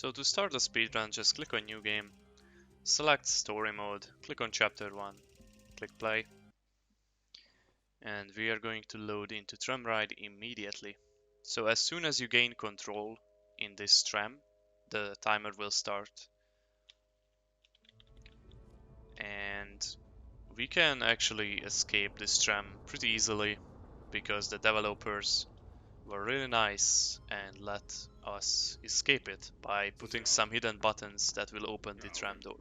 So to start the speedrun, just click on New Game, select Story Mode, click on Chapter 1, click Play, and we are going to load into Tram Ride immediately. So as soon as you gain control in this tram, the timer will start. And we can actually escape this tram pretty easily because the developers were really nice and let us escape it by putting some hidden buttons that will open the tram door.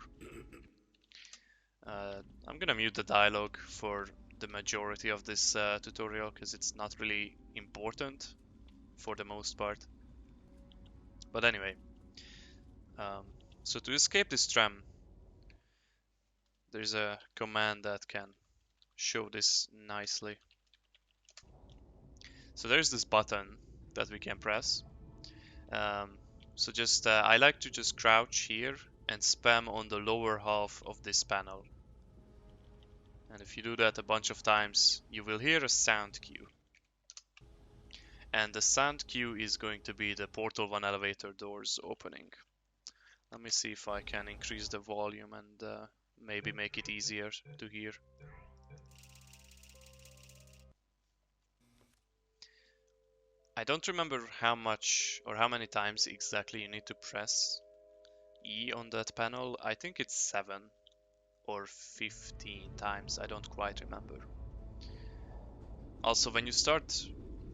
I'm gonna mute the dialogue for the majority of this tutorial because it's not really important for the most part. But anyway, so to escape this tram, there's a command that can show this nicely. So there's this button that we can press. So just I like to just crouch here and spam on the lower half of this panel. And if you do that a bunch of times, you will hear a sound cue. And the sound cue is going to be the Portal 1 elevator doors opening. Let me see if I can increase the volume and maybe make it easier to hear. I don't remember how much or how many times exactly you need to press E on that panel. I think it's 7 or 15 times, I don't quite remember. Also, when you start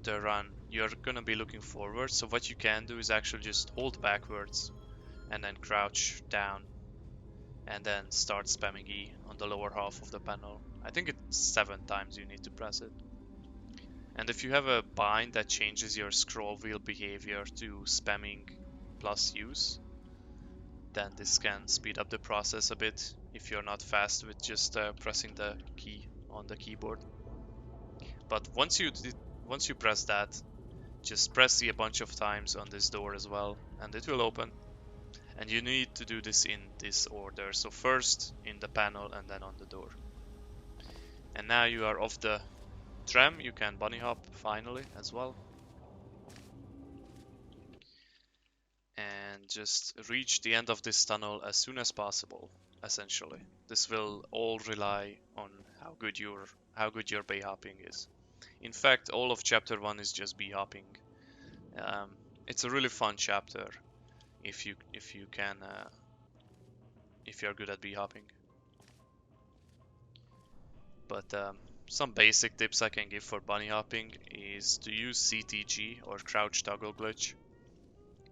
the run, you're gonna be looking forward, so what you can do is actually just hold backwards and then crouch down and then start spamming E on the lower half of the panel. I think it's 7 times you need to press it. And if you have a bind that changes your scroll wheel behavior to spamming plus use, then this can speed up the process a bit if you're not fast with just pressing the key on the keyboard. But once you press that, just press E a bunch of times on this door as well, and it will open. And you need to do this in this order. So first in the panel and then on the door. And now you are off the tram, you can bunny hop finally as well. And just reach the end of this tunnel as soon as possible, essentially. This will all rely on how good your bay hopping is. In fact, all of chapter 1 is just bee hopping. It's a really fun chapter if you're good at bee hopping. But some basic tips I can give for bunny hopping is to use CTG or crouch toggle glitch,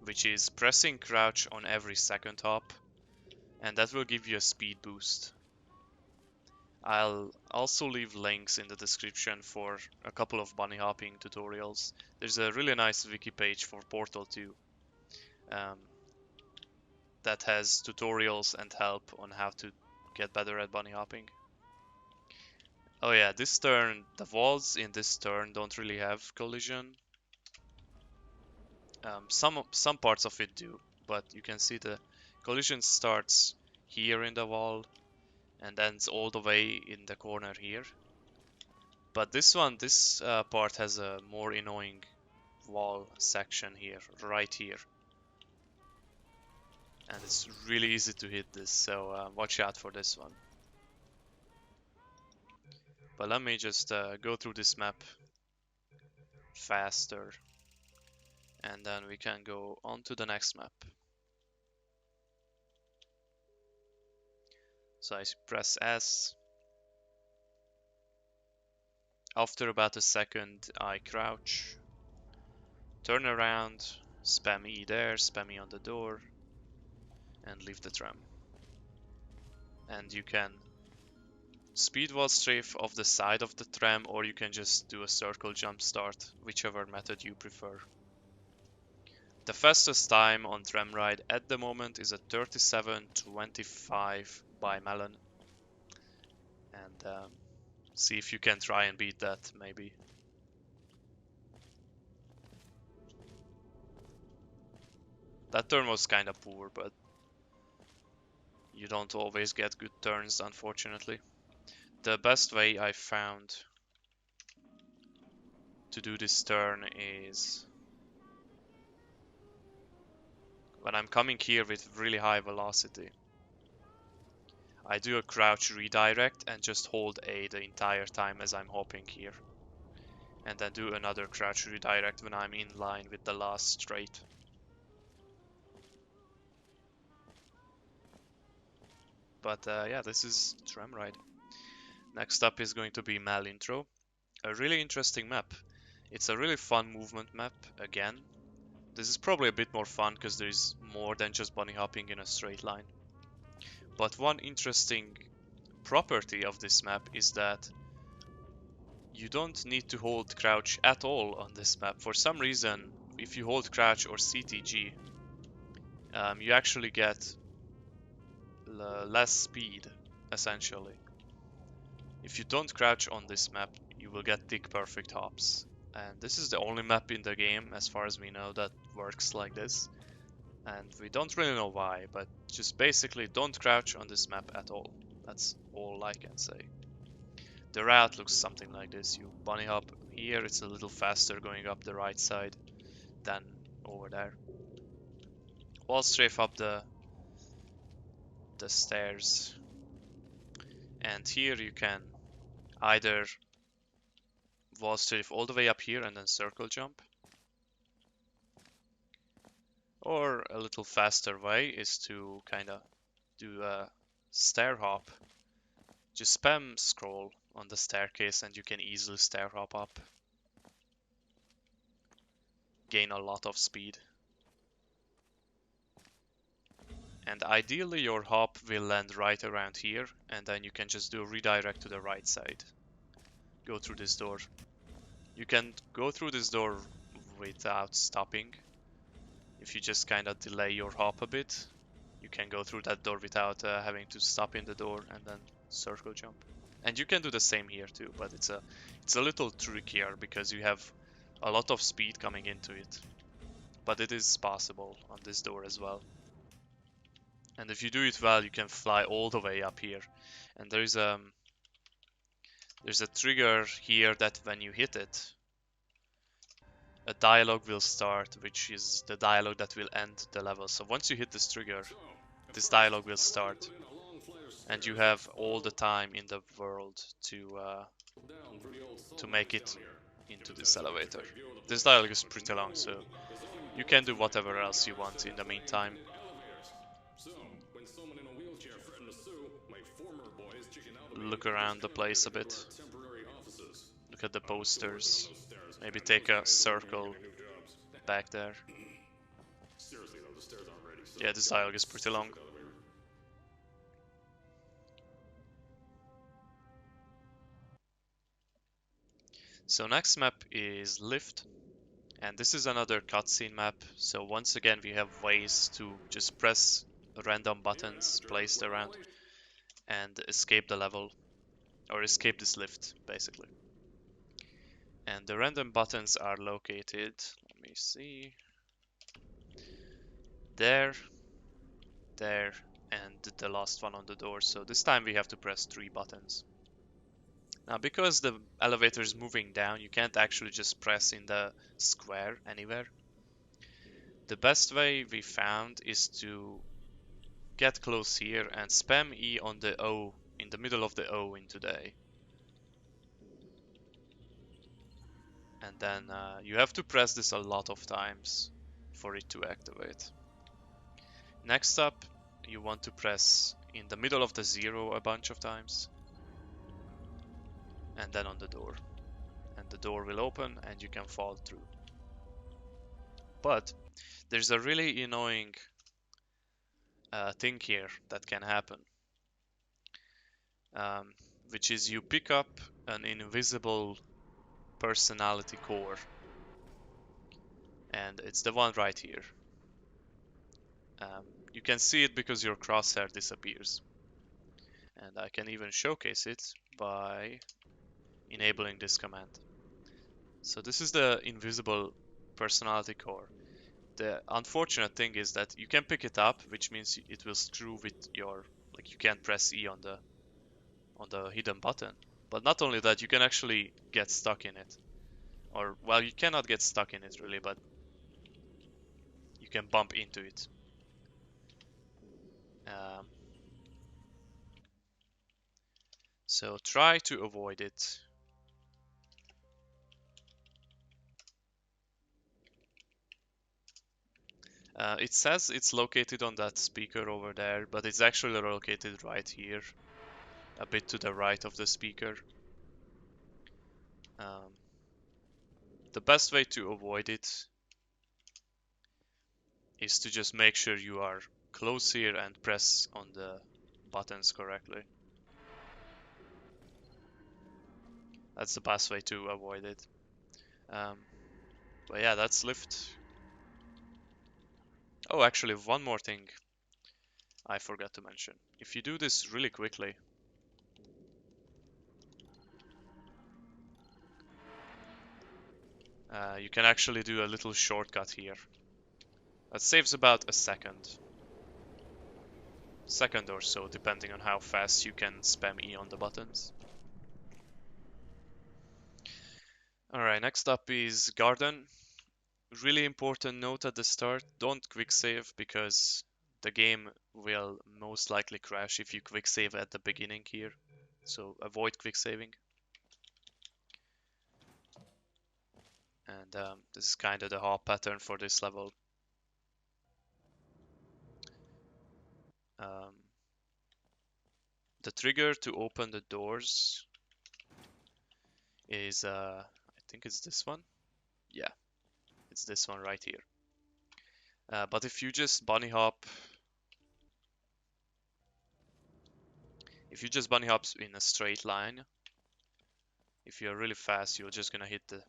which is pressing crouch on every second hop, and that will give you a speed boost. I'll also leave links in the description for a couple of bunny hopping tutorials. There's a really nice wiki page for Portal 2 that has tutorials and help on how to get better at bunny hopping. Oh yeah, this turn, the walls in this turn don't really have collision. Some parts of it do, but you can see the collision starts here in the wall and ends all the way in the corner here. But this part has a more annoying wall section here, right here. And it's really easy to hit this, so watch out for this one. But let me just go through this map faster, and then we can go on to the next map. So I press S. After about a second, I crouch, turn around, spam E there, spam E on the door, and leave the tram. And you can speed wall strafe off the side of the tram, or you can just do a circle jump start, whichever method you prefer. The fastest time on Tram Ride at the moment is at 37:25 by Melon. And see if you can try and beat that, maybe. That turn was kinda poor, but you don't always get good turns, unfortunately. The best way I found to do this turn is when I'm coming here with really high velocity, I do a crouch redirect and just hold A the entire time as I'm hopping here. And then do another crouch redirect when I'm in line with the last straight. But yeah, this is Tram Ride. Next up is going to be Mel Intro. A really interesting map. It's a really fun movement map again. This is probably a bit more fun because there's more than just bunny hopping in a straight line. But one interesting property of this map is that you don't need to hold crouch at all on this map. For some reason, if you hold crouch or CTG, you actually get less speed, essentially. If you don't crouch on this map, you will get tick perfect hops. And this is the only map in the game, as far as we know, that works like this. And we don't really know why, but just basically don't crouch on this map at all. That's all I can say. The route looks something like this. You bunny hop here, it's a little faster going up the right side than over there. Wall strafe up the stairs. And here you can either wall strafe all the way up here and then circle jump. Or a little faster way is to kinda do a stair hop. Just spam scroll on the staircase and you can easily stair hop up. Gain a lot of speed. And ideally your hop will land right around here and then you can just do a redirect to the right side. Go through this door. You can go through this door without stopping. If you just kind of delay your hop a bit, you can go through that door without having to stop in the door and then circle jump. And you can do the same here too, but it's a little trickier because you have a lot of speed coming into it. But it is possible on this door as well. And if you do it well, you can fly all the way up here. And there's a trigger here that when you hit it, a dialogue will start, which is the dialogue that will end the level. So once you hit this trigger, this dialogue will start. And you have all the time in the world to make it into this elevator. This dialogue is pretty long, so you can do whatever else you want in the meantime. Look around the place a bit. Look at the posters. Maybe take a circle back there. Yeah, this dialogue is pretty long. So next map is Lift. And this is another cutscene map. So once again we have ways to just press random buttons placed around and escape the level. Or escape this lift, basically. And the random buttons are located, let me see, there, there, and the last one on the door. So this time we have to press 3 buttons. Now because the elevator is moving down, you can't actually just press in the square anywhere. The best way we found is to get close here and spam E on the O, in the middle of the O into the A. And then you have to press this a lot of times for it to activate. Next up, you want to press in the middle of the 0 a bunch of times. And then on the door. And the door will open and you can fall through. But there's a really annoying thing here that can happen. Which is you pick up an invisible personality core. And it's the one right here. You can see it because your crosshair disappears. And I can even showcase it by enabling this command. So this is the invisible personality core. The unfortunate thing is that you can pick it up, which means it will screw with your, like you can't press E on the hidden button. But not only that, you can actually get stuck in it. Or, well, you cannot get stuck in it really, but you can bump into it. Um, so try to avoid it. It says it's located on that speaker over there, but it's actually located right here, a bit to the right of the speaker. Um, the best way to avoid it is to just make sure you are close here and press on the buttons correctly. That's the best way to avoid it. But yeah, that's lift. Oh, actually, one more thing I forgot to mention. If you do this really quickly, you can actually do a little shortcut here. That saves about a second or so, depending on how fast you can spam E on the buttons. Alright, next up is garden. Really important note at the start, don't quick save because the game will most likely crash if you quick save at the beginning here. So avoid quick saving. And this is kind of the hop pattern for this level. The trigger to open the doors is, I think it's this one. Yeah, it's this one right here. But if you just bunny hop, in a straight line, if you're really fast, you're just gonna hit the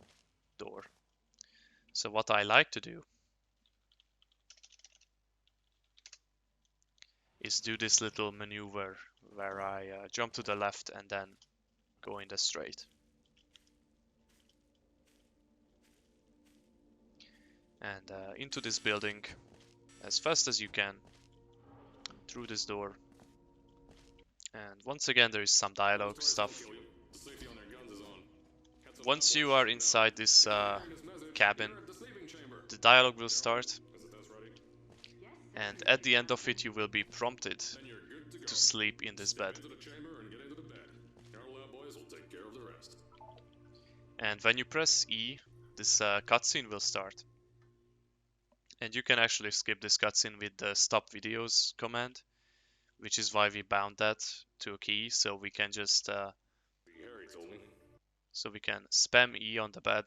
door. So what I like to do is do this little maneuver where I jump to the left and then go in the straight. And into this building as fast as you can through this door. And once again, there is some dialogue stuff. Once you are inside this cabin, the dialogue will start, and at the end of it you will be prompted to sleep in this bed. And when you press E, this cutscene will start. And you can actually skip this cutscene with the stop videos command, which is why we bound that to a key, so we can just spam E on the bed.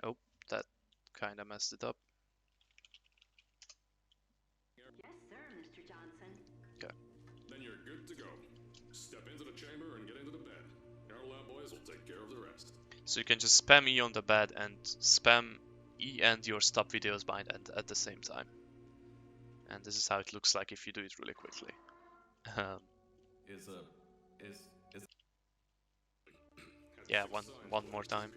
Oh, that kind of messed it up. Yes, sir, Mr. Johnson. Okay. Then you're good to go. Step into the chamber and get into the bed. Our lab boys will take care of the rest. So you can just spam E on the bed and spam E and your stop videos bind at the same time. And this is how it looks like if you do it really quickly. Yeah, one more time.